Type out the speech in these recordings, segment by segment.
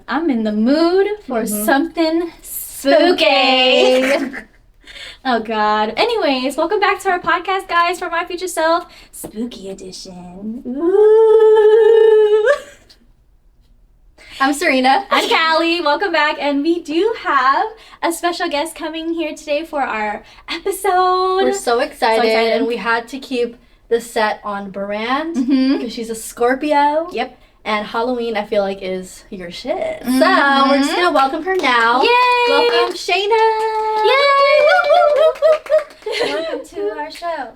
I'm in the mood for something spooky. Oh God. Anyways, welcome back to our podcast, guys, for My Future Self, Spooky Edition. Ooh. I'm Serena. I'm Callie. Welcome back, and we do have a special guest coming here today for our episode. We're so excited, and we had to keep the set on brand because she's a Scorpio. Yep. And Halloween, I feel like, is your shit. So we're just gonna welcome her now. Yay! Welcome, Shayna. Yay! Woo, woo, woo, woo, woo. Welcome to our show.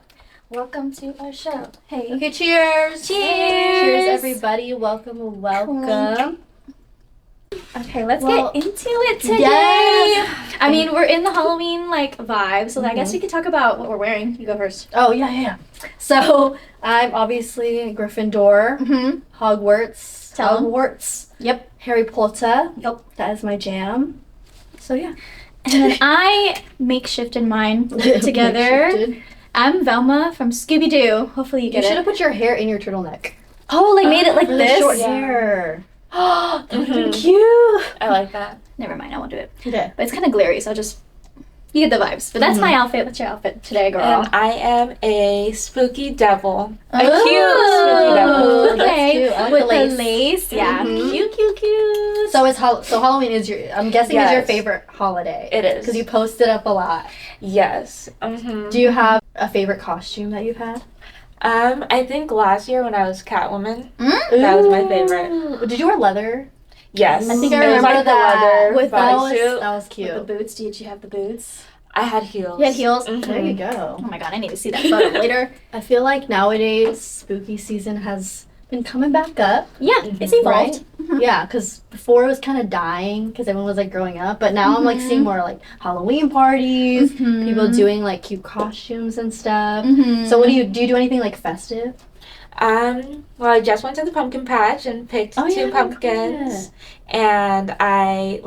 Welcome to our show. Hey. Okay, cheers. Cheers. Cheers, everybody. Welcome. Clink. Okay, let's get into it today. Yes. I mean, we're in the Halloween vibe, so I guess we could talk about what we're wearing. You go first. Oh yeah. So I'm obviously Gryffindor, Hogwarts, Tell 'em. Hogwarts. Yep. Harry Potter. Yep. That is my jam. So yeah. And then I makeshifted mine together. Makeshifted. I'm Velma from Scooby-Doo. Hopefully you get You should it. have put your hair in your turtleneck. Oh, made it like Really this? short hair. Oh, that would have been Cute. I like that. Never mind, I won't do it. Okay. But it's kind of glary, so you get the vibes. But that's my outfit. What's your outfit today, girl? And I am a spooky devil. A Ooh, cute spooky devil. Okay. That's cute. I like With the the lace. Yeah. Mhm. Cute. So Halloween is I'm guessing is your Yes. favorite holiday. It is. Because you post it up a lot. Yes. Do you have a favorite costume that you've had? I think last year when I was Catwoman, that was my favorite. Ooh. Did you wear leather? Yes. I think I It was remember like that. the leather With That bodysuit. was cute. With the boots. Did you have the boots? I had heels. You had heels? There you go. Oh my God, I need to see that photo later. I feel like nowadays spooky season has been coming back up. Yeah, it's evolved. Right? Yeah, because before it was kind of dying because everyone was growing up, but now I'm seeing more Halloween parties, people doing cute costumes and stuff. So what do you do anything festive? Well, I just went to the pumpkin patch and picked two pumpkins, and I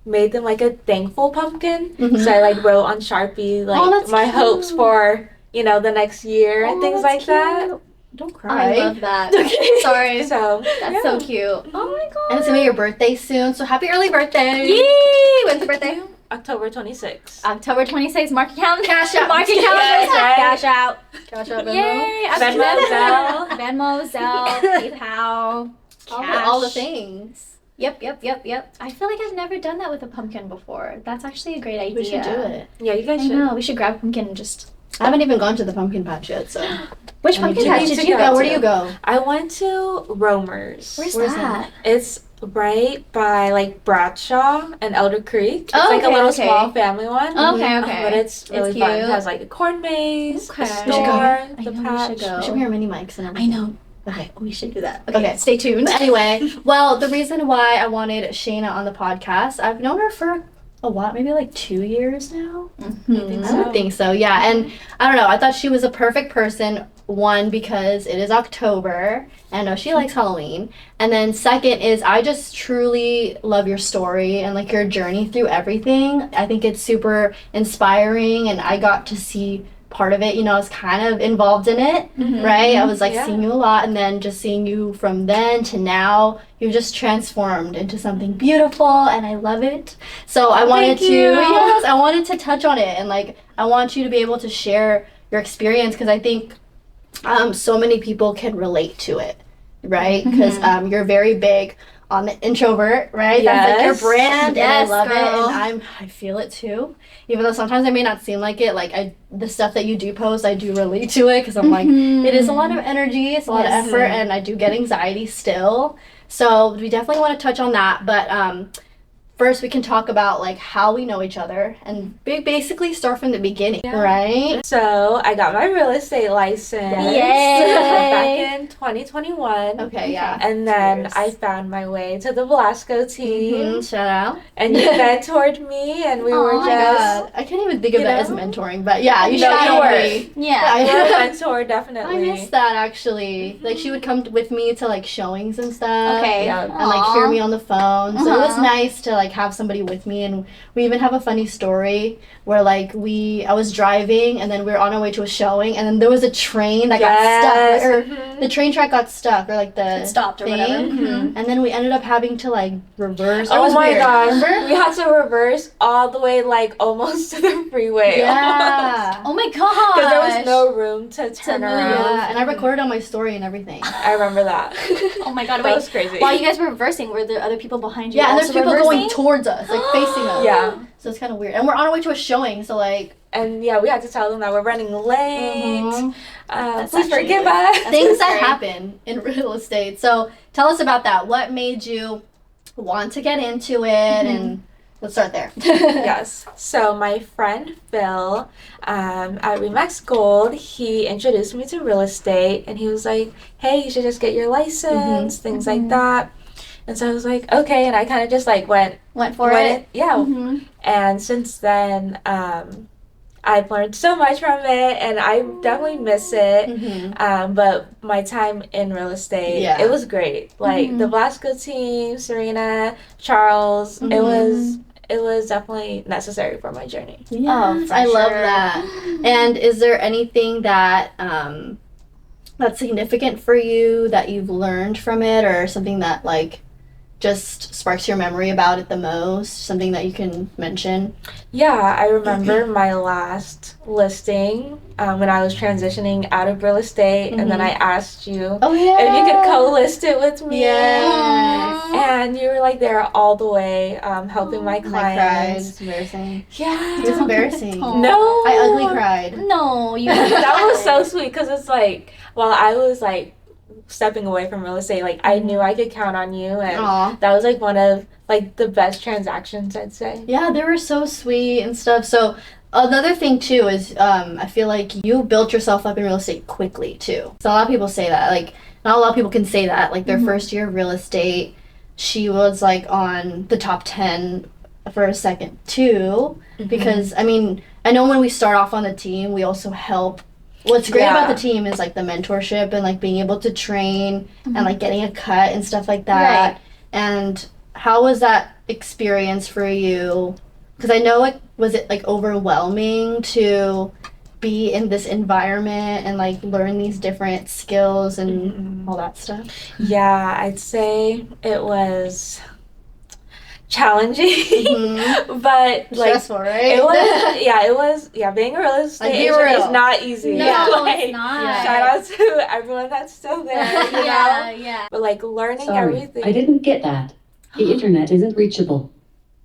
made them a thankful pumpkin. So I wrote on Sharpie that's my cute. hopes for the next year and things like that. Don't cry. I love that. Okay. Sorry. So That's so cute. Oh my God. And it's gonna be your birthday soon, so happy early birthday! Yay! When's your birthday? October 26th. October 26th. Mark your calendar. Cash out. Mark your calendar. Yes, right. Cash out. Cash out, Venmo. Yay! Venmo, Zelle. Venmo, Zelle, PayPal. All the things. Yep. I feel like I've never done that with a pumpkin before. That's actually a great idea. We should do it. Yeah, you guys I should. know. We should grab a pumpkin and just... I haven't even gone to the pumpkin patch yet, so. Which pumpkin patch need did to you go go Where to? do you go? I went to Romer's. Where's Where's that? It's right by Bradshaw and Elder Creek. It's Oh, a okay, little okay. small family one. Okay. But it's really It's fun. It cute. has a corn maze, Okay. a We should go. store, I the know we patch. should go. We should bring our mini mics and I everything. know. Okay. We should do that. Okay. Stay tuned. Anyway, well, the reason why I wanted Shayna on the podcast, I've known her for a while, maybe 2 years now. I think I so. would think so, yeah. And I don't know, I thought she was a perfect person, one, because it is October, and I know she likes Halloween. And then second is I just truly love your story and your journey through everything. I think it's super inspiring, and I got to see part of it. I was kind of involved in it, right? I was seeing you a lot, and then just seeing you from then to now, you've just transformed into something beautiful, and I love it. So I wanted I wanted to touch on it, and I want you to be able to share your experience, because I think so many people can relate to it, right? Because you're very big on the introvert, right? That's your brand, and I love it, and I feel it too. Even though sometimes I may not seem like it, the stuff that you do post, I do relate to it, because I'm it is a lot of energy, it's a lot of effort, and I do get anxiety still. So we definitely want to touch on that, but first we can talk about how we know each other, and basically start from the beginning, right? So I got my real estate license back in 2021. Okay, yeah. And then I found my way to the Velasco team. Shout out. And you mentored me, and we were Oh my just... God. I can't even think of you that as know? mentoring, but yeah, you No, you shadowed were. me. Yeah. You were a I mentor, definitely. miss that, actually. She would come with me to showings and stuff. Okay. Yeah. And hear me on the phone. So it was nice to like have somebody with me, and we even have a funny story where like I was driving and then we were on our way to a showing, and then there was a train that got stuck, or the train track got stuck, or like it stopped or whatever. And then we ended up having to like reverse. Oh my gosh, remember? we had to reverse all the way like almost to the freeway. Yeah. Oh my gosh. Because there was no room to turn around. Yeah, and I recorded on my story and everything. I remember that. Oh my god, That was crazy. While you guys were reversing, were there other people behind you? Yeah, and there's also people reversing? going towards us, like facing us. Yeah. So it's kind of weird. And we're on our way to a showing, so like... And yeah, we had to tell them that we're running late. Please forgive us. Things that happen in real estate. So tell us about that. What made you want to get into it? And let's start there. Yes. So my friend Phil at Remax Gold, he introduced me to real estate, and he was like, hey, you should just get your license, things like that. And so I was like, okay, and I kind of just like went for it. Yeah. And since then, I've learned so much from it, and I definitely miss it. But my time in real estate, it was great. Like the Blasco team, Serena, Charles, it was definitely necessary for my journey. Yes, I love that. And is there anything that that's significant for you that you've learned from it, or something that like just sparks your memory about it the most? Something that you can mention? Yeah, I remember my last listing when I was transitioning out of real estate, and then I asked you if you could co-list it with me. Yes. And you were like there all the way helping my clients. It's embarrassing. Yeah. It was embarrassing. No. I ugly cried. No, you That was so sweet, because it's like, while I was like stepping away from real estate, like I knew I could count on you, and that was like one of like the best transactions, I'd say. Yeah, they were so sweet and stuff. So another thing too is I feel like you built yourself up in real estate quickly too. So a lot of people say that, like not a lot of people can say that, like their first year of real estate, she was like on the top 10 for a second too, because I mean, I know when we start off on the team, we also help. What's great about the team is like the mentorship and like being able to train and like getting a cut and stuff like that. Right. And how was that experience for you? Because I know was it like overwhelming to be in this environment and like learn these different skills and all that stuff? Yeah, I'd say it was challenging, but like stressful, right? it was being a real estate agent is not easy. No, like, it's not. Shout out to everyone that's still there, you know? But like learning everything. I didn't get that. The internet isn't reachable.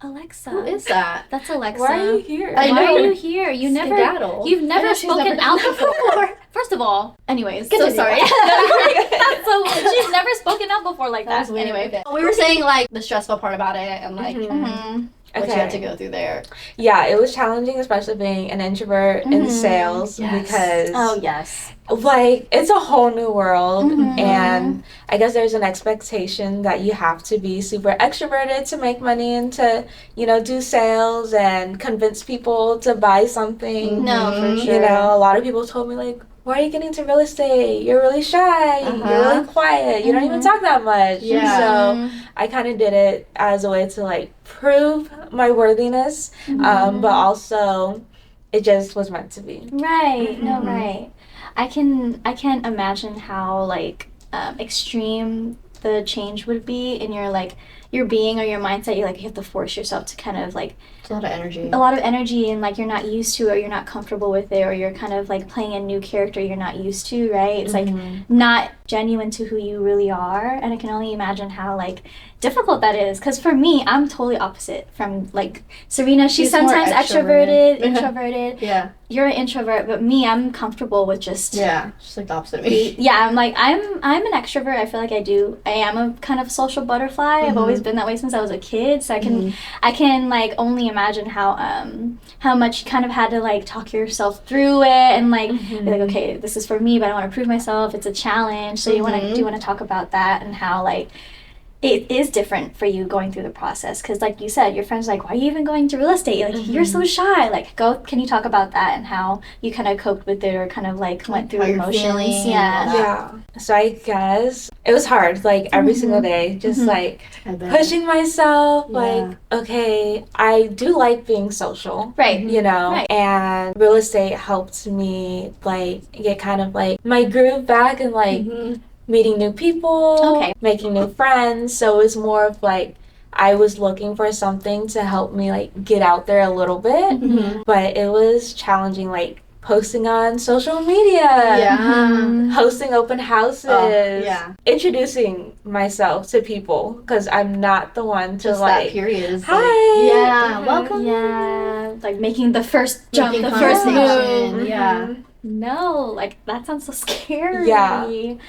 Alexa. Who is that? That's Alexa. Why are you here? I know. Why are you here? You've I never know she's spoken never out done before. First of all, anyways, so Continue. sorry. So she's never spoken out before like that. Weird. Anyway, We were saying like the stressful part about it and like what you Okay. had to go through there. Yeah, it was challenging, especially being an introvert in sales, because like it's a whole new world, and I guess there's an expectation that you have to be super extroverted to make money and to, you know, do sales and convince people to buy something. No, for sure. You know, a lot of people told me like, why are you getting into real estate? You're really shy. You're really quiet. You don't even talk that much. Yeah. So I kind of did it as a way to like prove my worthiness, but also it just was meant to be. Right. No, right. I can't imagine how like extreme the change would be in your like your being or your mindset. You have to force yourself to kind of like It's a lot of energy. And like you're not used to, or you're not comfortable with it, or you're kind of like playing a new character you're not used to, right? It's like not genuine to who you really are, and I can only imagine how like difficult that is, because for me, I'm totally opposite from like Serena. She's sometimes more extroverted, extroverted. introverted. Yeah. You're an introvert, but me, I'm comfortable with just Just like the opposite of me. I'm an extrovert. I feel like I am a kind of social butterfly. I've always been that way since I was a kid, so I can like only imagine how much you kind of had to like talk yourself through it, and like be like, okay, this is for me, but I want to prove myself. It's a challenge. So do you want to talk about that and how like it is different for you going through the process, because like you said, your friends like, why are you even going to real estate? Like, you're so shy. Like, can you talk about that and how you kind of coped with it, or kind of like went through emotions? Yeah. So I guess it was hard, like every single day, just like pushing myself, like, okay, I do like being social, right? You know, right. And real estate helped me like get kind of like my groove back, and like meeting new people, making new friends. So it was more of like I was looking for something to help me like get out there a little bit, but it was challenging, like posting on social media, hosting open houses, introducing myself to people, because I'm not the one to just like, that period is hi, like, welcome, like making the first jump, the first move. No, like that sounds so scary.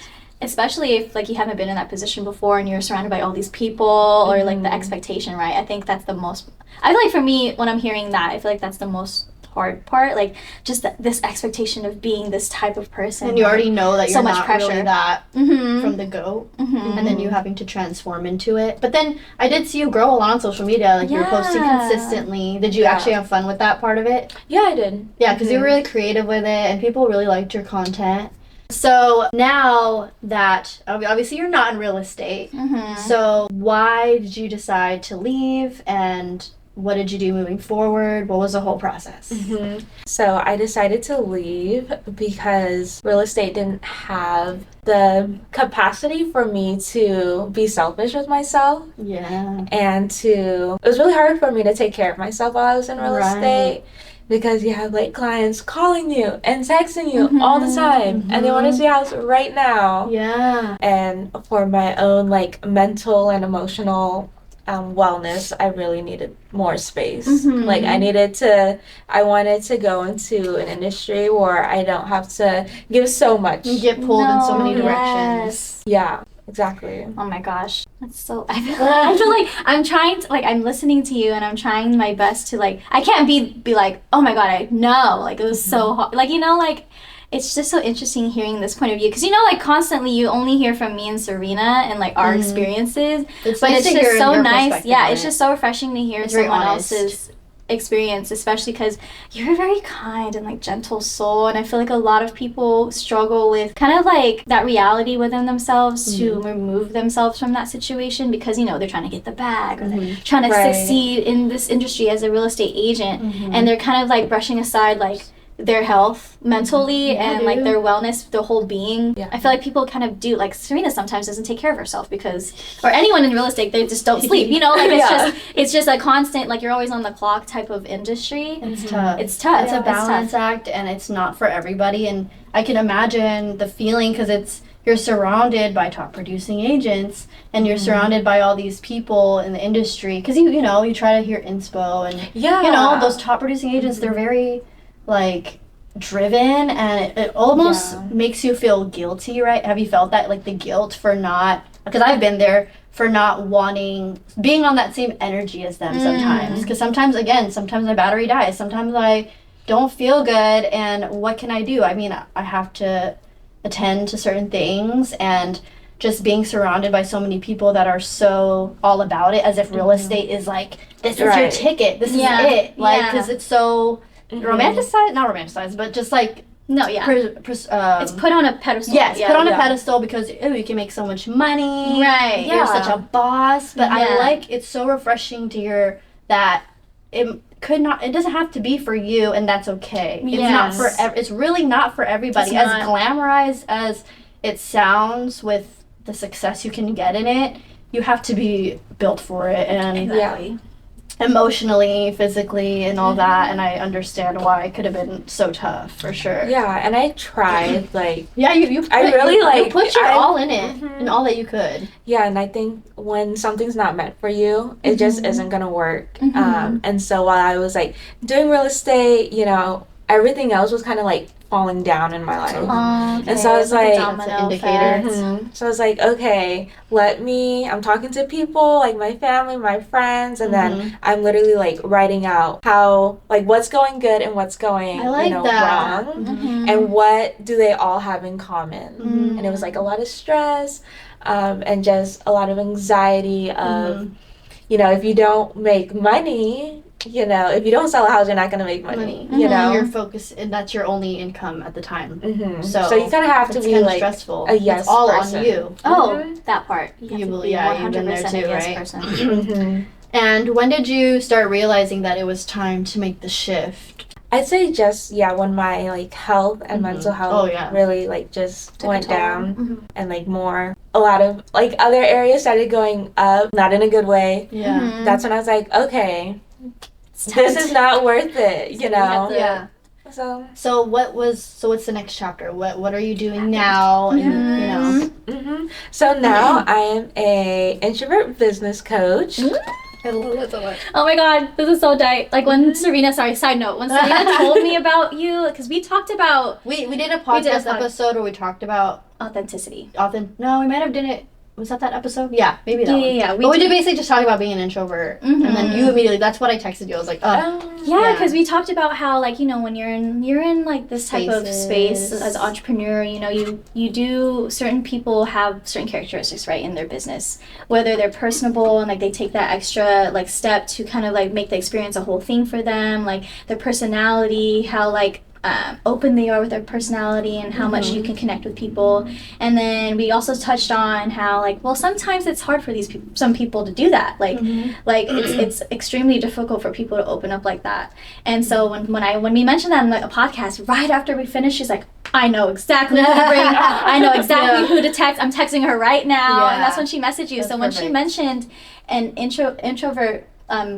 Especially if like you haven't been in that position before and you're surrounded by all these people, or like the expectation, right? I think that's the most, I feel like for me, when I'm hearing that, I feel like that's the most hard part, like just this expectation of being this type of person, and you already know that you're so much not pressure. Really that from the go, and then you having to transform into it. But then I did see you grow a lot on social media, like you're posting consistently. Did you actually have fun with that part of it? Yeah, I did. Yeah, because you were really creative with it and people really liked your content. So now that obviously you're not in real estate, so why did you decide to leave, and what did you do moving forward? What was the whole process? So I decided to leave because real estate didn't have the capacity for me to be selfish with myself. And it was really hard for me to take care of myself while I was in real estate. Because you have like clients calling you and texting you all the time, and they want to see your house right now. And for my own like mental and emotional wellness, I really needed more space. Like I wanted to go into an industry where I don't have to give so much. You get pulled in so many directions. Yeah. Exactly. Oh my gosh, that's so. I feel like I'm trying to I'm listening to you, and I'm trying my best to like. I can't be like, oh my god, I know. Like it was so hard. Like it's just so interesting hearing this point of view, because like constantly you only hear from me and Serena and like our experiences, but it's just so nice. Yeah, it's just so refreshing to hear someone else's experience, especially because you're a very kind and like gentle soul, and I feel like a lot of people struggle with kind of like that reality within themselves to remove themselves from that situation, because they're trying to get the bag, or they're trying to succeed in this industry as a real estate agent, and they're kind of like brushing aside like their health mentally and like their wellness, their whole being. I feel like people kind of do, like Serena sometimes doesn't take care of herself or anyone in real estate, they just don't sleep, like it's just a constant, like you're always on the clock type of industry. It's tough. It's tough. It's a balance act, and it's not for everybody, and I can imagine the feeling, because you're surrounded by top producing agents, and you're surrounded by all these people in the industry, because you try to hear inspo, and those top producing agents, they're very like driven, and it almost makes you feel guilty, right? Have you felt that, like the guilt for not, because I've been there, for not being on that same energy as them sometimes, because sometimes my battery dies, sometimes I don't feel good, and what can I do? I mean, I have to attend to certain things, and just being surrounded by so many people that are so all about it, as if real estate is like, this is your ticket, this is it, like, because it's so romanticized, not romanticized, but just like it's put on a pedestal. It's put on a pedestal because you can make so much money. Right. You're such a boss. But it's so refreshing to hear that it doesn't have to be for you, and that's okay. It's not for it's really not for everybody. As glamorized as it sounds, with the success you can get in it, you have to be built for it, and emotionally, physically, and all that, and I understand why it could have been so tough, for sure. Yeah, and I tried, like... you put your all in it, and all that you could. Yeah, and I think when something's not meant for you, it just isn't gonna work. And so while I was, like, doing real estate, everything else was kind of, like, falling down in my life. And so I was like, that's an indicator. So I was like, okay, I'm talking to people, like my family, my friends, and then I'm literally like writing out how, like, what's going good and what's going wrong, and what do they all have in common. And it was like a lot of stress, and just a lot of anxiety of, you know, if you don't make money, you know, if you don't sell a house, you're not going to make money, you know? Your focus, and that's your only income at the time. So you kind of have to be like stressful. A yes it's all person. On you. Oh, that part. You you've been there too, yes right? Person. And when did you start realizing that it was time to make the shift? I'd say just, when my, like, health and mental health really, like, just went down and, like, a lot of, like, other areas started going up, not in a good way. That's when I was like, okay, this is not worth it, you know? So what's the next chapter? What are you doing now? And, you know. So now I am a introvert business coach. I love it so much. Oh my god, this is so tight. Like when Serena, side note, when Serena told me about you, because we talked about... We did a podcast episode where we talked about... authenticity. No, we might have done it... Was that episode? Yeah, maybe that one. Yeah. We did basically just talk about being an introvert. And then you immediately, that's what I texted you. I was like, Yeah, because we talked about how, like, you know, when you're in like this type of space as an entrepreneur, you know, you do, certain people have certain characteristics, right, in their business. Whether they're personable and, like, they take that extra, like, step to kind of, like, make the experience a whole thing for them. Like, their personality, how, like, open they are with their personality and how much you can connect with people. And then we also touched on how, like, well, sometimes it's hard for some people to do that. Like it's extremely difficult for people to open up like that. And so when we mentioned that in the podcast, right after we finished, she's like, I know exactly who to bring. I know exactly who to text. I'm texting her right now. And that's when she messaged you. So when she mentioned an introvert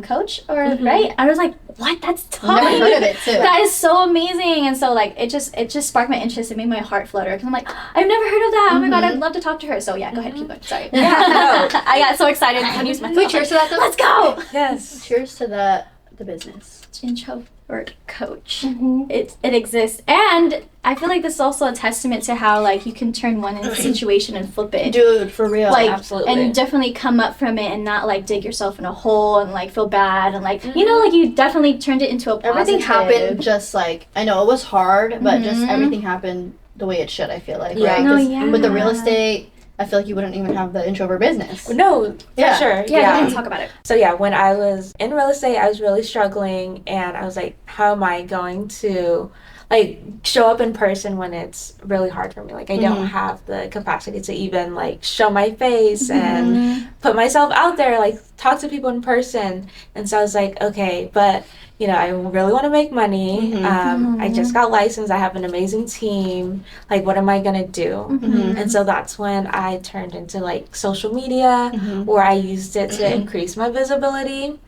coach, or right, I was like, what? That's totally, never heard of it too. That is so amazing. And so, like, it just sparked my interest. It made my heart flutter because I'm like, I've never heard of that. Oh my god, I'd love to talk to her. So yeah, go ahead, keep going. Sorry. I got so excited. I used my phone. Cheers to that. Let's go. Yes. Cheers to the business. Introvert coach. It exists, and I feel like this is also a testament to how, like, you can turn one situation and flip it. Dude, for real. Like, absolutely. And you definitely come up from it and not, like, dig yourself in a hole and, like, feel bad and, like, you know, like, you definitely turned it into a positive. Everything happened just, like, I know it was hard, but just everything happened the way it should, I feel like, right? No, with the real estate, I feel like you wouldn't even have the introvert business. No, for sure. Yeah, let's talk about it. So when I was in real estate, I was really struggling, and I was like, how am I going to, like, show up in person when it's really hard for me? Like, I don't have the capacity to even, like, show my face and put myself out there, like, talk to people in person. And so I was like, okay, but, you know, I really want to make money. I just got licensed. I have an amazing team. Like, what am I going to do? And so that's when I turned into, like, social media, where I used it to increase my visibility.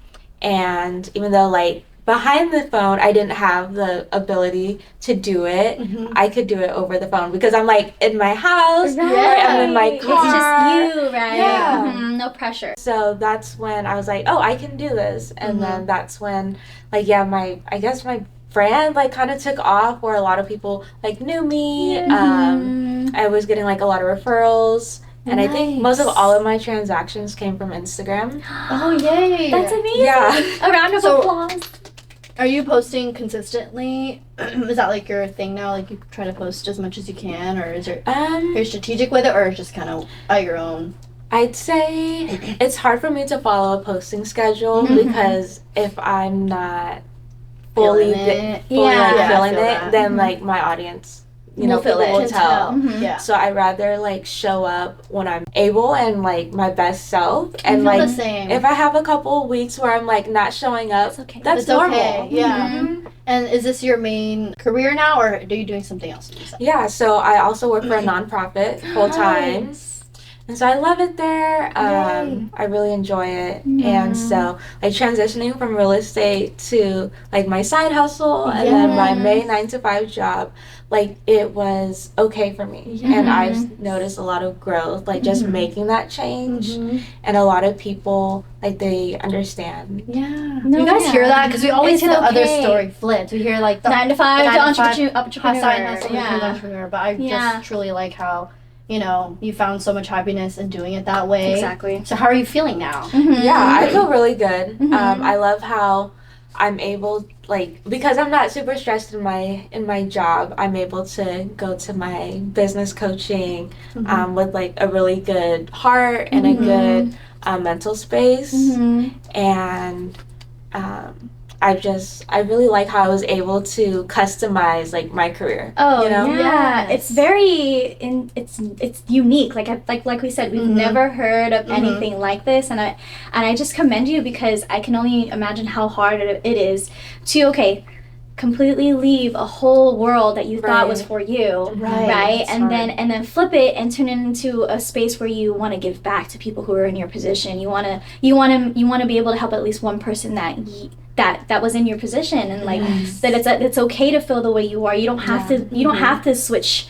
And even though, like, behind the phone, I didn't have the ability to do it. I could do it over the phone because I'm, like, in my house, or I'm in my car. It's just you, right? Yeah. No pressure. So that's when I was like, oh, I can do this. And then that's when, like, my brand, like, kind of took off, where a lot of people, like, knew me. I was getting, like, a lot of referrals. And I think most of all of my transactions came from Instagram. Oh, yay. That's amazing. Yeah. A round of applause. Are you posting consistently? Is that, like, your thing now? Like, you try to post as much as you can, or is you're strategic with it, or just kind of at your own? I'd say it's hard for me to follow a posting schedule because if I'm not fully feeling it, then like my audience, you know, people will tell. Yeah. So I rather like show up when I'm able and like my best self. And like if I have a couple weeks where I'm like not showing up, it's okay. that's normal. Okay. Yeah. And is this your main career now, or are you doing something else? Yeah. So I also work for a nonprofit full time. And so I love it there. I really enjoy it. And so like transitioning from real estate to like my side hustle and then my main 9-to-5 job, like it was okay for me. And I've noticed a lot of growth, like just making that change. And a lot of people, like they understand. Yeah. No, you guys hear that? Because we always hear the other story flipped. We hear like the 9-to-5 to entrepreneur. Entrepreneur. But I just truly like how, you know, you found so much happiness in doing it that way. Exactly. So how are you feeling now? Yeah, I feel really good. I love how I'm able, like, because I'm not super stressed in my job, I'm able to go to my business coaching with like a really good heart and a good mental space. And I really like how I was able to customize like my career. Oh, you know? yeah. It's very it's unique. Like we said, we've never heard of anything like this, and I just commend you, because I can only imagine how hard it is to completely leave a whole world that you thought was for you, right? And then flip it and turn it into a space where you want to give back to people who are in your position. You want to be able to help at least one person that was in your position, and like that it's okay to feel the way you are. You don't have to switch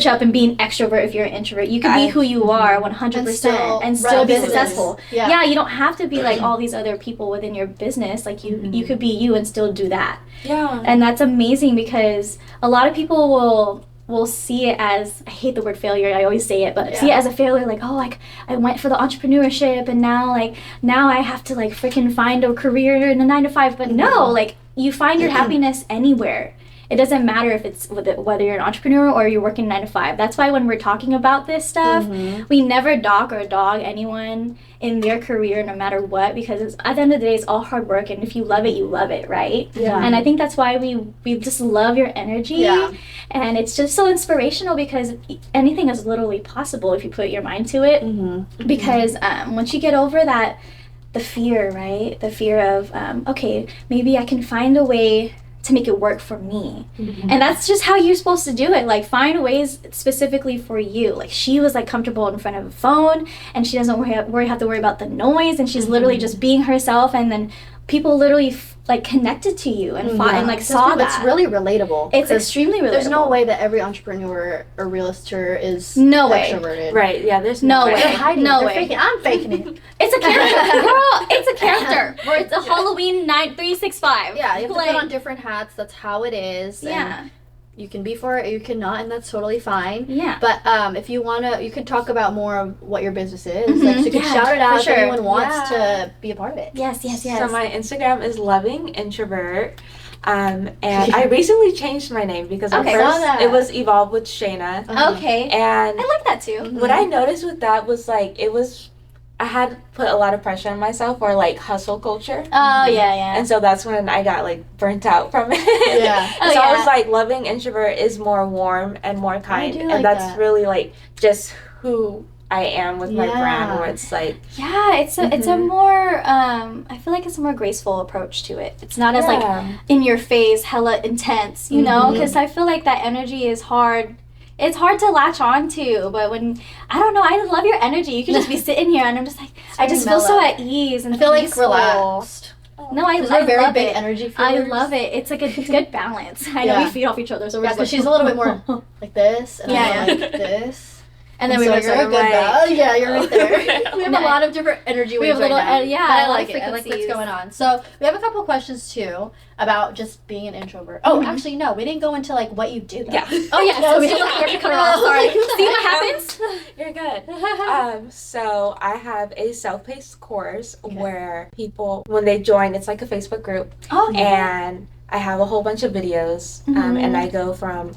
up and be an extrovert if you're an introvert. You can be who you are 100% and still be successful. Yeah, you don't have to be like all these other people within your business. Like you could be you and still do that. Yeah. And that's amazing, because a lot of people will see it as, I hate the word failure, I always say it, but see it as a failure, like, oh, like I went for the entrepreneurship and now I have to like freaking find a career in a 9-to-5. But no, like you find your happiness anywhere. It doesn't matter if it's whether you're an entrepreneur or you're working 9-to-5. That's why when we're talking about this stuff, we never dock or dog anyone in their career, no matter what, because at the end of the day, it's all hard work, and if you love it, you love it, right? Yeah. And I think that's why we just love your energy, and it's just so inspirational, because anything is literally possible if you put your mind to it. Because once you get over that, the fear, right? The fear of okay, maybe I can find a way to make it work for me. And that's just how you're supposed to do it. Like, find ways specifically for you. Like, she was like comfortable in front of a phone, and she doesn't have to worry about the noise, and she's literally just being herself, and then people literally like connected to you and fought and like saw that. It's really relatable. It's extremely relatable. There's no way that every entrepreneur or realtor is extroverted. Right, yeah, there's no way. They're hiding no it. way. Faking. I'm faking it. It's a character, girl. It's a character. Or it's a Halloween night 365. Yeah, you have to put on different hats. That's how it is. Yeah. And you can be for it, you cannot, and that's totally fine. Yeah. But if you wanna, you can talk about more of what your business is. Like, so you can shout it out if anyone wants to be a part of it. Yes. So my Instagram is loving introvert. And I recently changed my name, because at first it was Evolve with Shayna. Okay. And I like that too. What I noticed with that was like I had put a lot of pressure on myself, or like hustle culture. Oh yeah. And so that's when I got like burnt out from it. Yeah. So I was like, loving introvert is more warm and more kind, and that's really like just who I am with my brand, where it's like it's a more I feel like it's a more graceful approach to it. It's not as like in your face, hella intense, you know, because I feel like that energy is hard. It's hard to latch on to, but when, I don't know, I love your energy. You can just be sitting here, and I'm just like, I just feel so at ease and feel peaceful. Like relaxed. No, I very love big it. energy feelers. I love it. It's like a good balance. I know we feed off each other, so we're just like, she's a little bit more like this, and I'm like this. And then we were so yeah, you're right there. We have a lot of different energy waves right now. I like it. I like what's going on. So we have a couple questions too about just being an introvert. Oh, actually, no, we didn't go into like what you do. Though. Yeah. Oh yeah. So we have to cut it off. Sorry. See what happens? You're good. So I have a self-paced course where people, when they join, it's like a Facebook group, and I have a whole bunch of videos, and I go from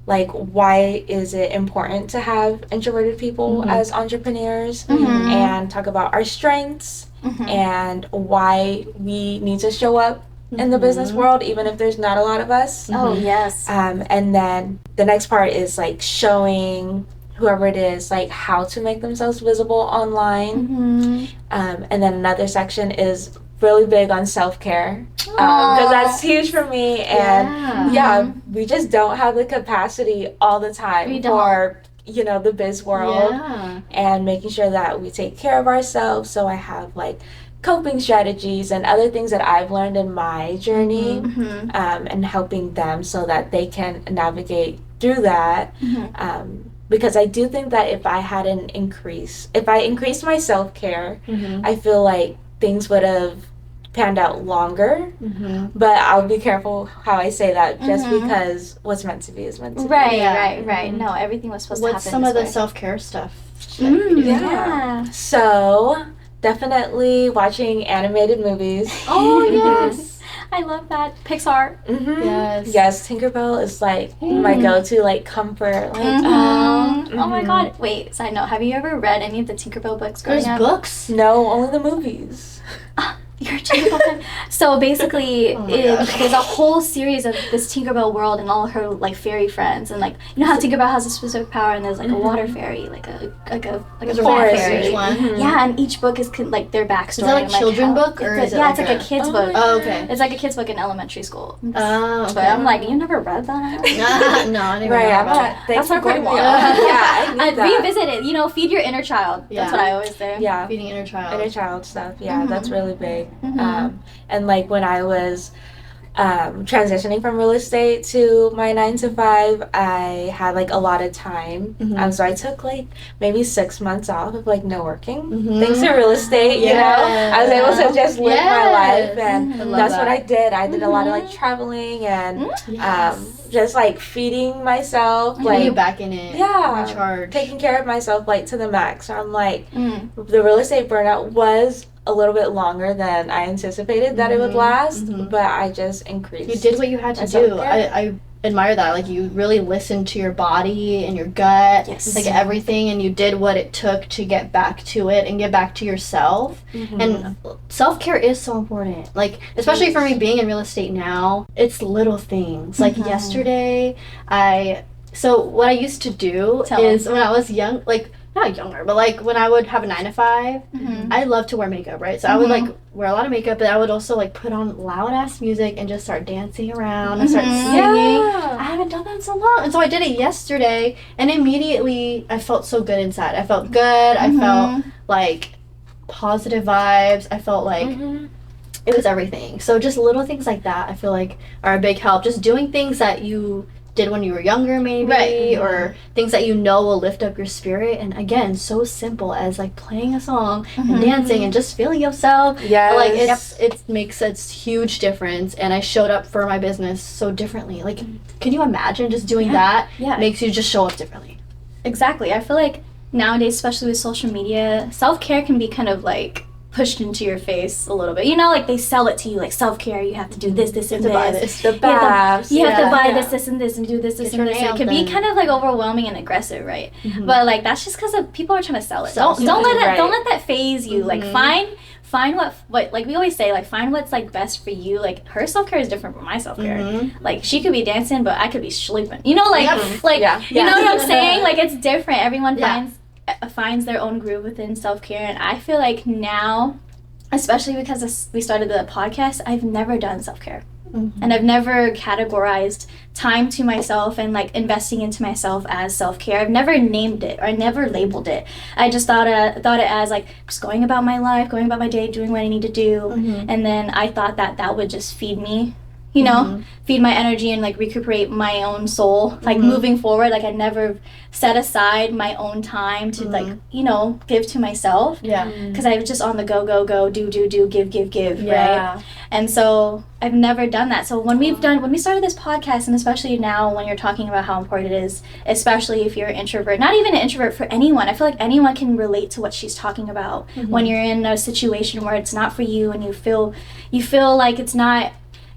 like, why is it important to have introverted people as entrepreneurs, and talk about our strengths and why we need to show up in the business world, even if there's not a lot of us. Oh, yes. And then the next part is like showing whoever it is like how to make themselves visible online. And then another section is really big on self-care, because that's huge for me, and we just don't have the capacity all the time for the biz world, and making sure that we take care of ourselves. So I have like coping strategies and other things that I've learned in my journey, and helping them so that they can navigate through that, because I do think that if I increased my self-care, I feel like things would have panned out longer, but I'll be careful how I say that, just because what's meant to be is meant to be. Right. No, everything was supposed to happen. What's some of the self-care stuff? So definitely watching animated movies. Oh yes. I love that. Pixar. Yes, Tinkerbell is like my go-to like comfort. Like, oh my god. Wait, side note, have you ever read any of the Tinkerbell books growing up? There's books? No, only the movies. You're a Tinkerbell fan. So basically, there's a whole series of this Tinkerbell world and all her like fairy friends, and like you know how Tinkerbell has a specific power, and there's like a water fairy, like a forest fairy. Yeah, and each book is like their backstory. Is that like children book or is it? Yeah, it's like a kid's book. Oh, okay. It's like a kid's book in elementary school. Oh, okay. But I'm like, you never read that? No, I didn't. Right, I'm not. Thanks for pretty going. Yeah, I revisit it. You know, feed your inner child. Yeah. That's what I always say. Yeah, feeding inner child. Inner child stuff. Yeah, that's really big. And like when I was transitioning from real estate to my 9 to 5, I had like a lot of time. So I took like maybe 6 months off of like no working. Thanks to real estate, you know, I was able to just live my life, and that's what I did. I did a lot of like traveling and just like feeding myself, like you back in it. Yeah, recharge, taking care of myself like to the max. So I'm like, the real estate burnout was a little bit longer than I anticipated that it would last, but I just increased. You did what you had to do. I admire that. Like you really listened to your body and your gut, like everything, and you did what it took to get back to it and get back to yourself. And self-care is so important. Like especially for me being in real estate now, it's little things. Like yesterday, so what I used to do is when I was young, like not younger, but like when I would have a 9 to 5, I love to wear makeup, right? So I would like wear a lot of makeup, but I would also like put on loud ass music and just start dancing around and start singing. I haven't done that in so long, and so I did it yesterday, and immediately I felt so good inside. I felt good. I felt like positive vibes. I felt like it was everything. So just little things like that I feel like are a big help. Just doing things that you did when you were younger maybe, or things that you know will lift up your spirit. And again, so simple as like playing a song and dancing and just feeling yourself. Like it makes a huge difference. And I showed up for my business so differently. Like can you imagine just doing that makes you just show up differently? Exactly. I feel like nowadays, especially with social media, self-care can be kind of like pushed into your face a little bit. You know, like they sell it to you, like self-care, you have to do this, and this. Buy this. The baths. You have to buy this, and this, and do this, and this. It can be kind of like overwhelming and aggressive, right? But like that's just because people are trying to sell it. Don't let that phase you. Like find what like we always say, like find what's like best for you. Like her self-care is different from my self-care. Like she could be dancing, but I could be sleeping. You know, like you know what I'm saying? Like it's different. Everyone finds their own groove within self-care, and I feel like now, especially because we started the podcast, I've never done self-care. And I've never categorized time to myself and like investing into myself as self-care. I've never named it, or I never labeled it. I just thought it as like just going about my life, going about my day, doing what I need to do. And then I thought that would just feed me, you know, feed my energy and like recuperate my own soul, like moving forward. Like I never set aside my own time to like, you know, give to myself, because I was just on the go, do, give, right? And so I've never done that. So when we started this podcast, and especially now when you're talking about how important it is, especially if you're an introvert, not even an introvert, for anyone, I feel like anyone can relate to what she's talking about. When you're in a situation where it's not for you, and you feel like it's not,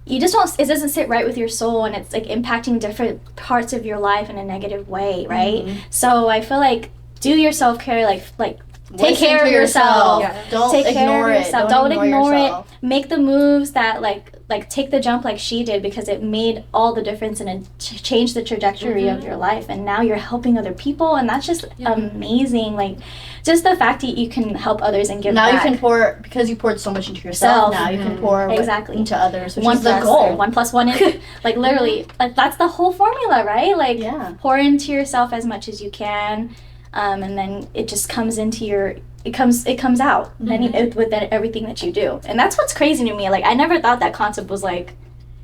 it doesn't sit right with your soul, and it's like impacting different parts of your life in a negative way, right? So I feel like do your self-care, like take care of yourself. Don't ignore it. Don't ignore it. Make the moves that like take the jump like she did, because it made all the difference, and it changed the trajectory of your life, and now you're helping other people, and that's just amazing. Like just the fact that you can help others and give back. You can pour, because you poured so much into yourself. Now you can pour into others, which is the goal. 1 + 1 is like literally like that's the whole formula, right? Like pour into yourself as much as you can, and then it just comes into it comes out with everything that you do. And that's what's crazy to me. Like I never thought that concept was like,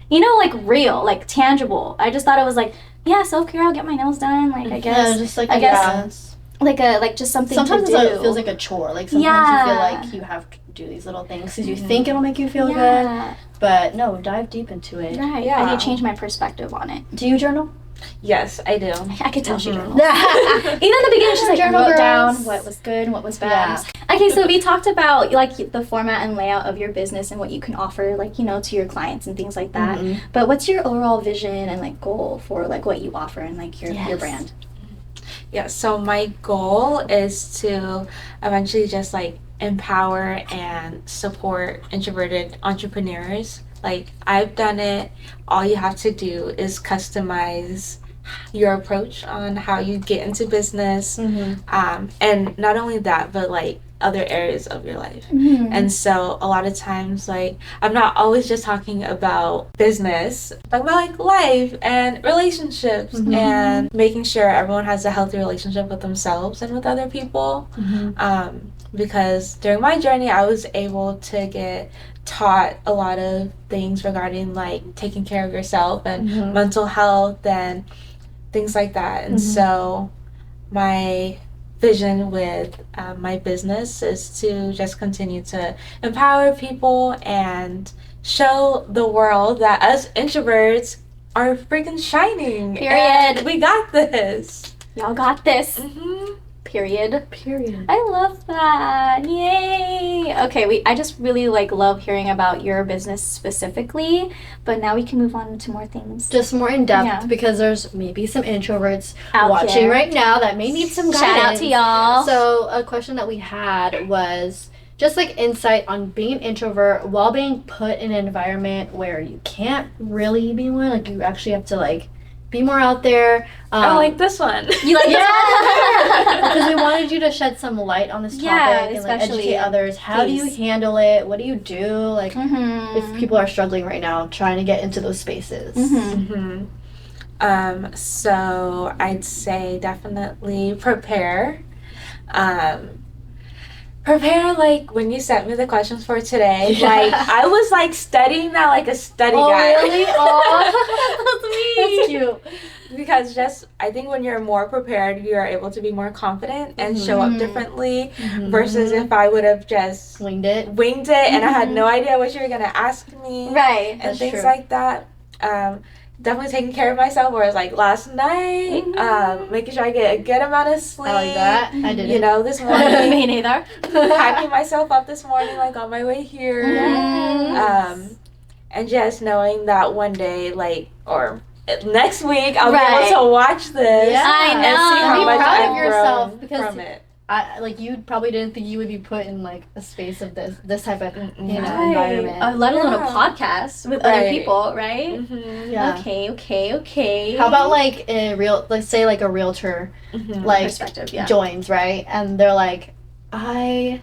you know, like real, like tangible. I just thought it was like, self-care, I'll get my nails done, like I guess just like like just something sometimes to do. It feels like a chore. Like sometimes you feel like you have to do these little things because you think it'll make you feel good, but no, dive deep into it. I need to change my perspective on it. Do you journal? Yes, I do. I could tell she journals. Even in the beginning, she's like, Journal wrote girls. down what was good and what was bad. Yeah. Okay, so we talked about like the format and layout of your business and what you can offer, like, you know, to your clients and things like that. But what's your overall vision and like goal for like what you offer and like your brand? Yeah, so my goal is to eventually just like empower and support introverted entrepreneurs. Like, I've done it. All you have to do is customize your approach on how you get into business. And not only that, but like other areas of your life. And so a lot of times, like, I'm not always just talking about business, but about like life and relationships and making sure everyone has a healthy relationship with themselves and with other people. Because during my journey, I was able to get taught a lot of things regarding like taking care of yourself and mental health and things like that. And so my vision with my business is to just continue to empower people and show the world that us introverts are freaking shining. Period. And we got this. Y'all got this. Period. I love that. Yay. Okay, I just really like love hearing about your business specifically, but now we can move on to more things. Just more in depth because there's maybe some introverts out watching here right now that may need some guidance. Shout out to y'all. So a question that we had was just like insight on being an introvert while being put in an environment where you can't really be one. Like, you actually have to like be more out there. Like this one. You like this one? Because we wanted you to shed some light on this topic and like educate others. How do you handle it? What do you do? Like, if people are struggling right now trying to get into those spaces. So I'd say definitely prepare. Prepare, like, when you sent me the questions for today, like, I was, like, studying that like a study guide. Oh, really? Oh, that's cute. Because just, I think when you're more prepared, you are able to be more confident and show up differently versus if I would have just winged it and I had no idea what you were going to ask me. Right. And That's things true. like that. Definitely taking care of myself, whereas like last night, making sure I get a good amount of sleep. I like that. I didn't. You know, this morning, Me neither. packing myself up this morning, like on my way here. And just knowing that one day, like, or next week, I'll be able to watch this I know. and see how Be much proud I've of yourself grown because from it. like, you probably didn't think you would be put in like a space of this type of environment. Let alone a podcast with other people, right? Yeah. Okay. How about like let's say like a realtor like Perspective, joins, right? And they're like, I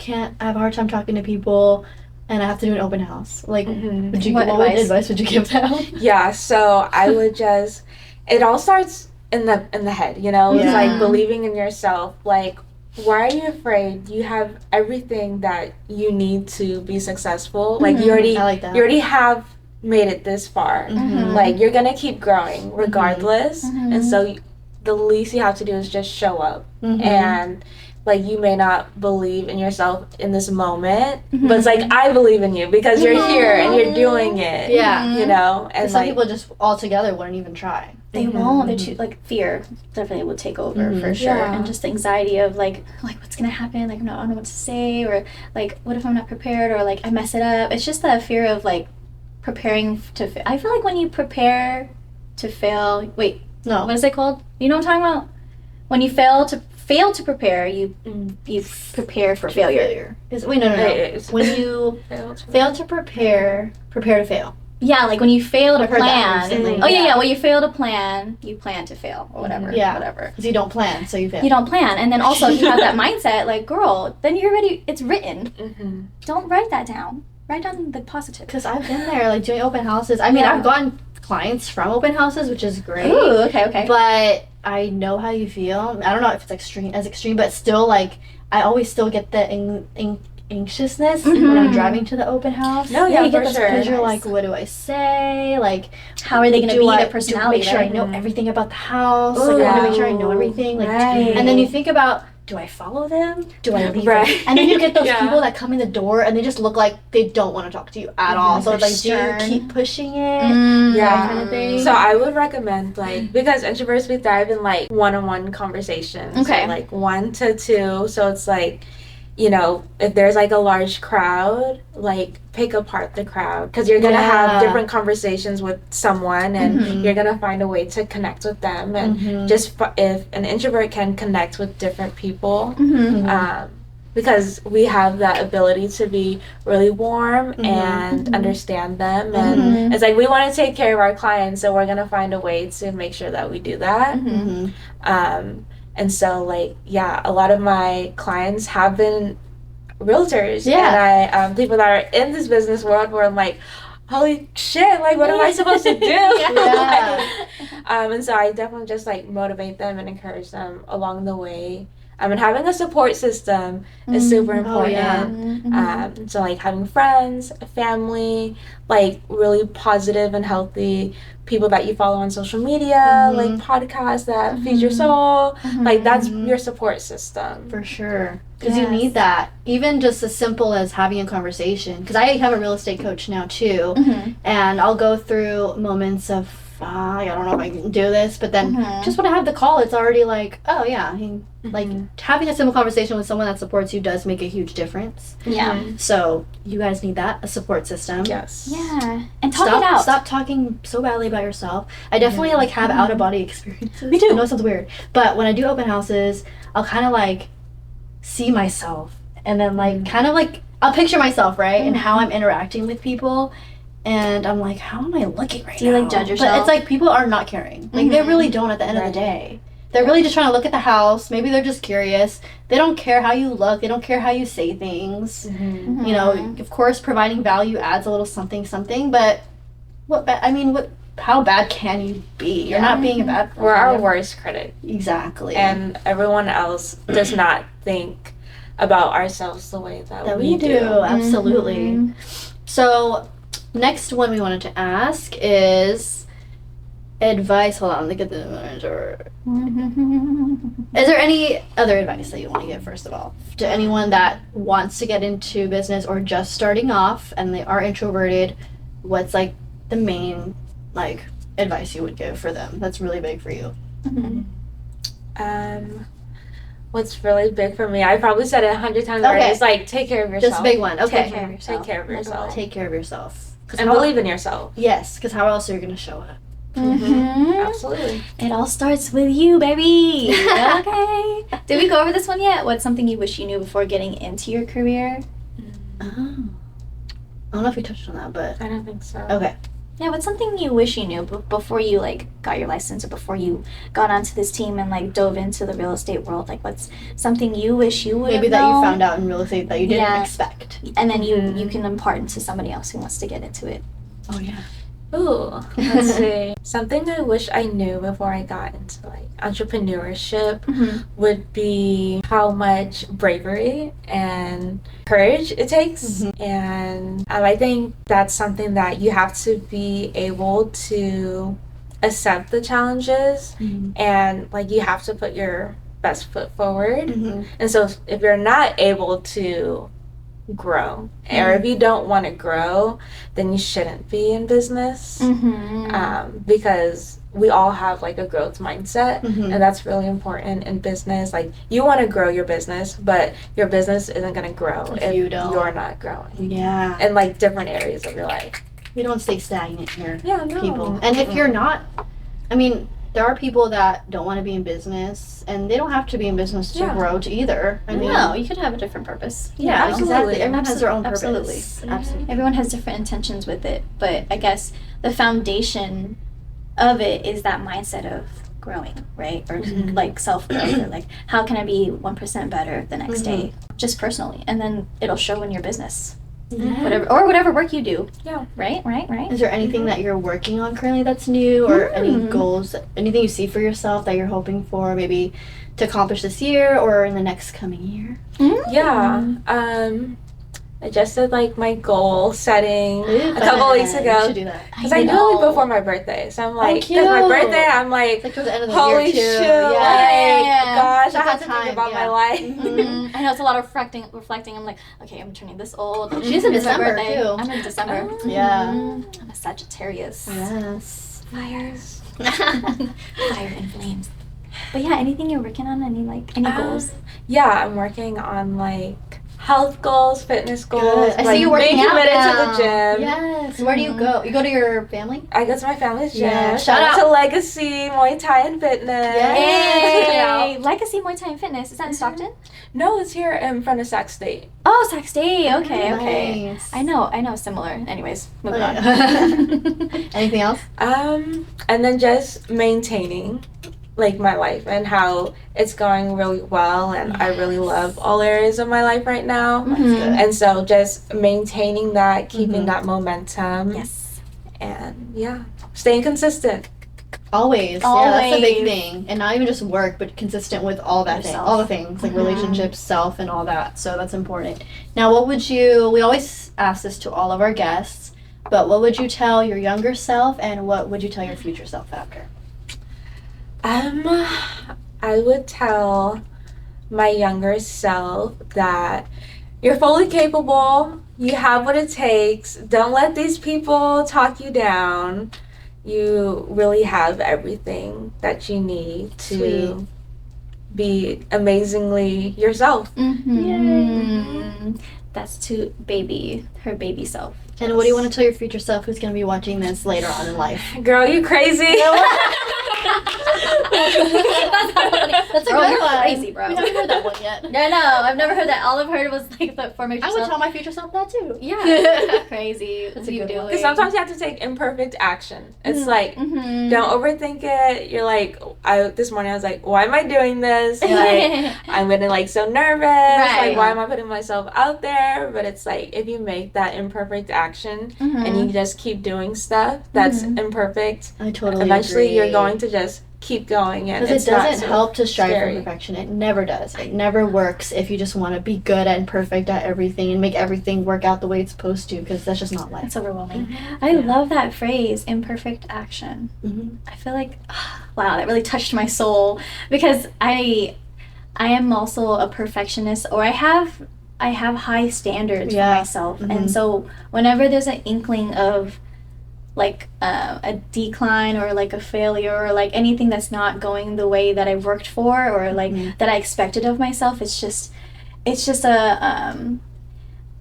have a hard time talking to people and I have to do an open house. Like, what advice would you give them? Yeah, so I would just, it all starts in the head, you know? It's like believing in yourself. Like, why are you afraid? You have everything that you need to be successful. Like, you already have made it this far. Like, you're gonna keep growing regardless. And so the least you have to do is just show up. And like, you may not believe in yourself in this moment, but it's like, I believe in you because you're here and you're doing it. Yeah. You know? And some like, people just altogether wouldn't even try. They won't. They're too, like, fear definitely will take over for sure. And just the anxiety of like what's gonna happen? Like, I don't know what to say, or like, what if I'm not prepared, or like I mess it up. It's just that fear of like preparing to. I feel like when you prepare to fail. Wait, no. What is it called? You know what I'm talking about? When you fail to prepare, you prepare for failure. No. When you fail to prepare to fail. Yeah, like when you fail to plan. When you fail to plan, you plan to fail or whatever. Whatever. Because you don't plan, so you fail. You don't plan, and then also if you have that mindset, like, girl, then you're ready. It's written. Don't write that down. Write down the positive. Because I've been there, like, doing open houses. I mean, I've gotten clients from open houses, which is great. Ooh, okay. But I know how you feel. I don't know if it's extreme, but still, like, I always still get the anxiousness when I'm driving to the open house. No, yeah, for sure. Because you're like, what do I say? Like, how are they going to be their personality? Make sure I know everything about the house. Like, I want to make sure I know everything. Like, and then you think about do I follow them? Do I leave Right. them? And then you get those Yeah. people that come in the door and they just look like they don't want to talk to you at all. So it's like, do you keep pushing it? Yeah. Kind of thing. So I would recommend, like, because introverts, we thrive in, like, one-on-one conversations. Okay. So, like, 1 to 2. So it's like, you know, if there's like a large crowd, like pick apart the crowd, because you're gonna have different conversations with someone, and you're gonna find a way to connect with them. And if an introvert can connect with different people, because we have that ability to be really warm and understand them, and it's like we want to take care of our clients, so we're gonna find a way to make sure that we do that. And so, like, yeah, a lot of my clients have been realtors. And I, people that are in this business world where I'm like, holy shit, like, what am I supposed to do? And so I definitely just, like, motivate them and encourage them along the way. And having a support system is super important. So, like, having friends, family, like, really positive and healthy people that you follow on social media, like podcasts that feed your soul. Like, that's your support system. For sure. Because you need that. Even just as simple as having a conversation. Because I have a real estate coach now, too. And I'll go through moments of, I don't know if I can do this, but then just when I have the call, it's already like, oh yeah, like having a simple conversation with someone that supports you does make a huge difference. So you guys need that, a support system. And talk it out. Stop talking so badly about yourself. I definitely like have out of body experiences. Me too. I know it sounds weird, but when I do open houses, I'll kind of like see myself, and then like kind of like I'll picture myself, right, and how I'm interacting with people. And I'm like, how am I looking right now? Do you, like, judge yourself? But it's like people are not caring. Like, they really don't at the end of the day. They're really just trying to look at the house. Maybe they're just curious. They don't care how you look. They don't care how you say things. You know, of course, providing value adds a little something, but how bad can you be? You're not being a bad person. We're our worst critic. Exactly. And everyone else does not think about ourselves the way that we do. Absolutely. So, next one we wanted to ask is advice. Hold on, look at the introvert. Is there any other advice that you want to give, first of all, to anyone that wants to get into business or just starting off and they are introverted? What's like the main like advice you would give for them that's really big for you? What's really big for me, I probably said it 100 times already, is like take care of yourself. Just a big one. Okay. Take care of yourself. Take care of yourself. And believe in yourself. Yes, because how else are you going to show up? Absolutely. It all starts with you, baby. Okay. Did we go over this one yet? What's something you wish you knew before getting into your career? Oh. I don't know if we touched on that, but I don't think so. Okay. Yeah, what's something you wish you knew before you, like, got your license, or before you got onto this team and, like, dove into the real estate world? Like, what's something you wish you would maybe have known? that you found out in real estate that you didn't expect. And then you can impart into somebody else who wants to get into it. Oh, yeah. Ooh, let's see. Something I wish I knew before I got into, like, entrepreneurship would be how much bravery and courage it takes. And I think that's something that you have to be able to accept the challenges, and, like, you have to put your best foot forward. And so if you're not able to grow, or if you don't want to grow, then you shouldn't be in business. Because we all have, like, a growth mindset, and that's really important in business. Like, you want to grow your business, but your business isn't going to grow if you're not growing. Yeah. In, like, different areas of your life. We don't stay stagnant here. No. People. And if you're not, I mean, there are people that don't want to be in business, and they don't have to be in business to grow to either. I mean, no, you could have a different purpose. Yeah, absolutely. exactly. Everyone has their own purpose. Absolutely. Everyone has different intentions with it, but I guess the foundation of it is that mindset of growing, right? Or like self-growth, or like, how can I be 1% better the next day, just personally, and then it'll show in your business. Whatever work you do. Yeah. Right. Is there anything that you're working on currently that's new, or any goals, anything you see for yourself that you're hoping for maybe to accomplish this year or in the next coming year? Yeah. I adjusted like my goal setting a couple weeks ago. You should do that. Because I know it before my birthday. So I'm like, cute. my birthday, I'm like, It's like towards the end of the holy year too. shit, Yeah. gosh, Take I have that to time, think about yeah. my life. I know it's a lot of reflecting. I'm like, okay, I'm turning this old. She's in It's my December, birthday. too. I'm in December. Yeah. I'm a Sagittarius. Yes. Fires. Fire and flames. But yeah, anything you're working on? Any goals? Yeah, I'm working on like health goals, fitness goals. I see like, you working being out committed now. to the gym. Yes. Where do you go? You go to your family? I go to my family's gym. Yeah, Shout shout out to Legacy Muay Thai and Fitness. Hey, Legacy Muay Thai and Fitness. Is that in Stockton? No, it's here in front of Sac State. Oh, Sac State. Okay. Nice. I know. Similar. Anyways, moving on. Anything else? And then just maintaining like my life and how it's going really well, and I really love all areas of my life right now. Mhm. And so just maintaining that, keeping that momentum. Yes. And yeah, staying consistent. Always. Yeah, that's the big Always. thing. And not even just work, but consistent with all that thing, Yourself. all the things, like relationships, self, and all that. So that's important. Now, we always ask this to all of our guests, but what would you tell your younger self, and what would you tell your future self after? I would tell my younger self that you're fully capable, you have what it takes, don't let these people talk you down. You really have everything that you need to Sweet. be amazingly yourself. Mm-hmm. That's to her baby self. And what do you want to tell your future self who's going to be watching this later on in life? Girl, you crazy? That's a Bro, good you're one. crazy, bro. We haven't heard that one yet. No, I've never heard that. All I've heard was like the formation. I would tell my future self that too. Yeah. Crazy. That's What a are you good doing? one. Because sometimes you have to take imperfect action. It's Mm-hmm. like, Mm-hmm. don't overthink it. You're like, this morning I was like, why am I doing this? Like, I'm getting like so nervous. Right. Like, why am I putting myself out there? But it's like, if you make that imperfect action and you just keep doing stuff that's imperfect, I totally eventually agree. you're going to just keep going. And Because it's it not doesn't so help to strive scary. for perfection. It never does. It never works if you just want to be good and perfect at everything and make everything work out the way it's supposed to, because that's just not life. It's overwhelming. I love that phrase, imperfect action. Mm-hmm. I feel like, wow, that really touched my soul, because I am also a perfectionist, or I have high standards for myself. And so whenever there's an inkling of like a decline or like a failure or like anything that's not going the way that I worked for or like that I expected of myself, it's just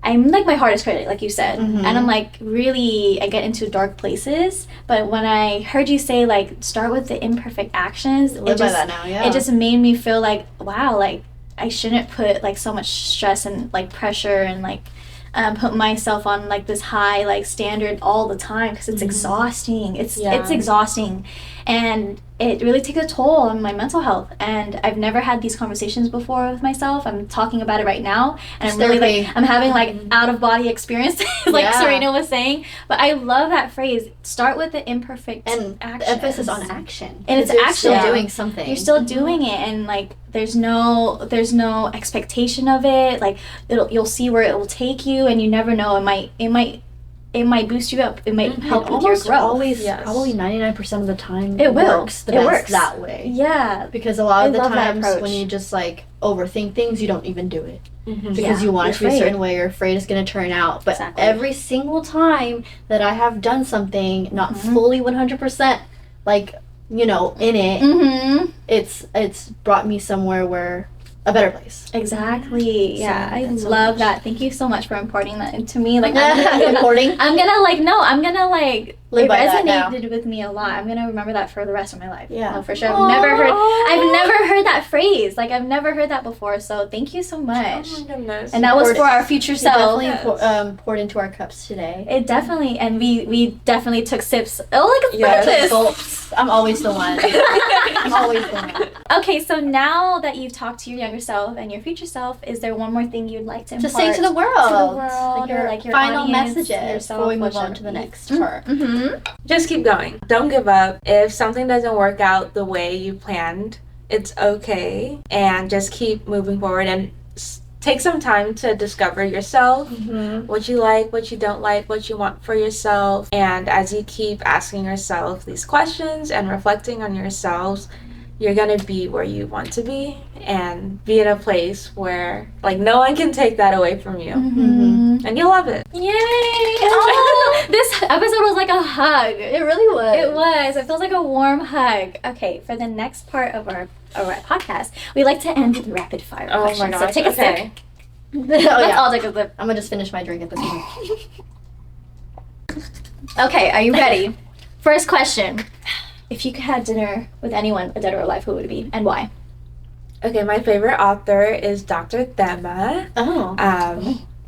I'm like my hardest critic, like you said, and I'm like really, I get into dark places. But when I heard you say like start with the imperfect actions, Live by that now, yeah. it just made me feel like, wow, like I shouldn't put like so much stress and like pressure and like put myself on like this high like standard all the time, because it's exhausting. It's exhausting, and it really takes a toll on my mental health. And I've never had these conversations before with myself. I'm talking about it right now, and I'm really like I'm having like out of body experiences, like Serena was saying. But I love that phrase. Start with the imperfect and actions. the emphasis on action. And it's you're action. still doing something. You're still doing it, and like there's no expectation of it. Like you'll see where it will take you, and you never know. It might boost you up. It might help with your growth. Always, probably 99% of the time, it works the it best works that way. Yeah, Because a lot of the love that times approach. when you just like overthink things, you don't even do it. Because Yeah, you want it to be a you're certain afraid. way, you're afraid it's going to turn out. But Exactly. every single time that I have done something not fully 100% like, in it, it's brought me somewhere where a better place. Exactly. Yeah, I that's so love much. that. Thank you so much for imparting that into me. Like Importing. I'm gonna Live it by that now. resonated with me a lot. I'm gonna remember that for the rest of my life. Yeah. No, for sure. I've never heard that phrase. Like I've never heard that before. So thank you so much. Oh my goodness. And that was Poured- for our future You self. definitely poured into our cups today. It definitely, and we definitely took sips. Oh, like a Yes. breakfast. Gulps. I'm always the one. I'm always the one. Okay, so now that you've talked to your younger self and your future self, is there one more thing you'd like to To impart say to the world. like your final audience, messages yourself, before we move what on to the should- next part. Just keep going. Don't give up. If something doesn't work out the way you planned, it's okay. And just keep moving forward and take some time to discover yourself, what you like, what you don't like, what you want for yourself. And as you keep asking yourself these questions and reflecting on yourselves, you're gonna be where you want to be and be in a place where like no one can take that away from you. And you'll love it. Yay! Oh, this episode was like a hug. It really was. It was. It feels like a warm hug. Okay, for the next part of our podcast, we like to end with rapid fire questions. My gosh. So take a sip. Let's all take a sip. I'm gonna just finish my drink at this point. Okay, are you ready? First question. If you could have dinner with anyone, dead or alive, who would it be and why? Okay, my favorite author is Dr. Thema.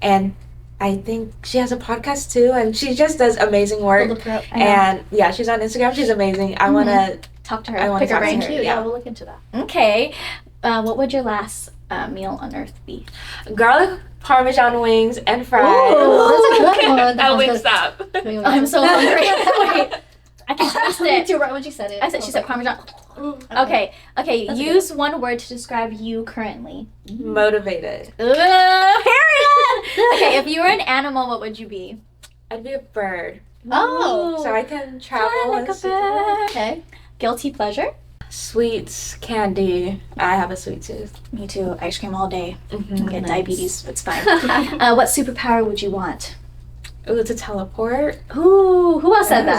And I think she has a podcast too, and she just does amazing work. We'll look her up. And yeah, she's on Instagram. She's amazing. I want to talk to her. I want to pick her talk brain. to her. Yeah, we'll look into that. Okay. What would your last meal on earth be? Garlic Parmesan wings and fries. Ooh, that's a good one. At Wingstop. I'm so hungry. Wait. I can taste it. Too right when she said it. She said Parmesan. Okay. Use one word to describe you currently. Motivated. Period. Okay, if you were an animal, what would you be? I'd be a bird. Oh. So I can travel like and a see bird. Okay. Guilty pleasure? Sweets, candy. I have a sweet tooth. Me too. Ice cream all day. Get Nice. diabetes. It's fine. What superpower would you want? Ooh, to teleport. Ooh, who else said Yes.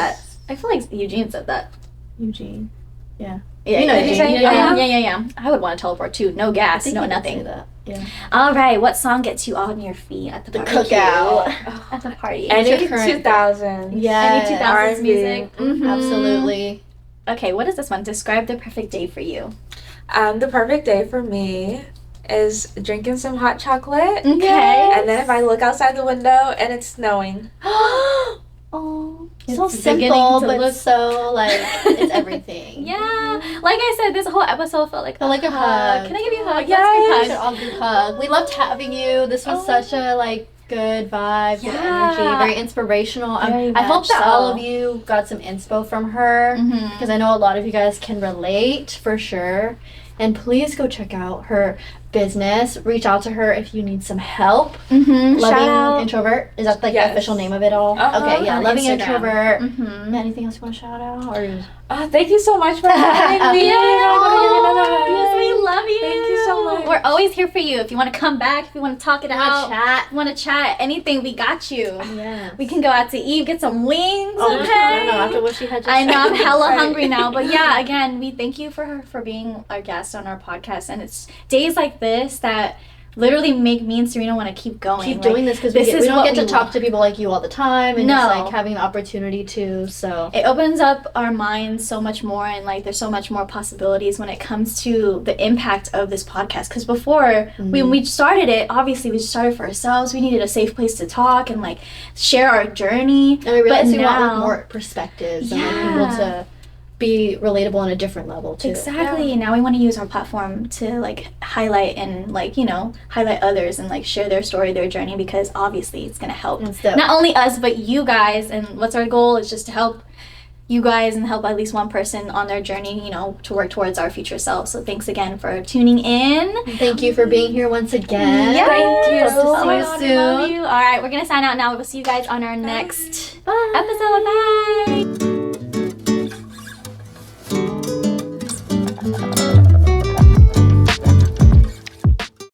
that? I feel like Eugene said that. Eugene. Yeah. Yeah, You know Eugene. Eugene. Yeah. I would want to teleport too. No gas, no nothing. Yeah. All right, what song gets you on your feet at the The barbecue? cookout. At the party. Any your current- 2000s. Yeah. Any 2000s R&B. music? Absolutely. Okay, what is this one? Describe the perfect day for you. The perfect day for me is drinking some hot chocolate. Okay. And then if I look outside the window and it's snowing. Oh, It's so beginning simple, to but look- so like it's everything. Yeah, like I said, this whole episode felt like Like a hug. Can I give you a hug? Yes. We Let's should give all group hug. We loved having you. This was such a like good vibe, good Yeah. energy, very inspirational. Very I hope much that all so. of you got some inspo from her Mhm. because I know a lot of you guys can relate for sure. And please go check out her business. Reach out to her if you need some help. Mm-hmm. Shout Loving out. Introvert. Is that like the Yes. official name of it all? Uh-huh. Okay, yeah. On Loving Instagram. Introvert. Mm-hmm. Anything else you want to shout out? Or Thank you so much for having me. Yes, we love you. Thank you so much. We're always here for you. If you want to come back, if you want to talk it out, chat? if you want to chat, anything, we got you. Yeah. We can go out to eat, get some wings. Oh, Okay. I know. After what she had just I know I'm said. hella Right. hungry now, but yeah, again, we thank you for being our guest on our podcast, and it's days like this that literally make me and Serena want to keep going. Keep Like, doing this because we this is don't what get to we talk want. to people like you all the time and No. just like having the opportunity to. So It opens up our minds so much more, and like there's so much more possibilities when it comes to the impact of this podcast. Because before when we started it, obviously we just started for ourselves. We needed a safe place to talk and like share our journey. and we realized But we want now- like, more perspectives and Yeah. like, people to be relatable on a different level too. Exactly. Now we want to use our platform to like highlight and like, you know, highlight others and like share their story, their journey, because obviously it's going to help And so not only us, but you guys. And what's our goal is just to help you guys and help at least one person on their journey, you know, to work towards our future self. So thanks again for tuning in. thank you for being here once again. Yes. Thank you. Hope to Oh see my you God, we love soon. you. All right, we're going to sign out now. We'll see you guys on our next episode. Bye.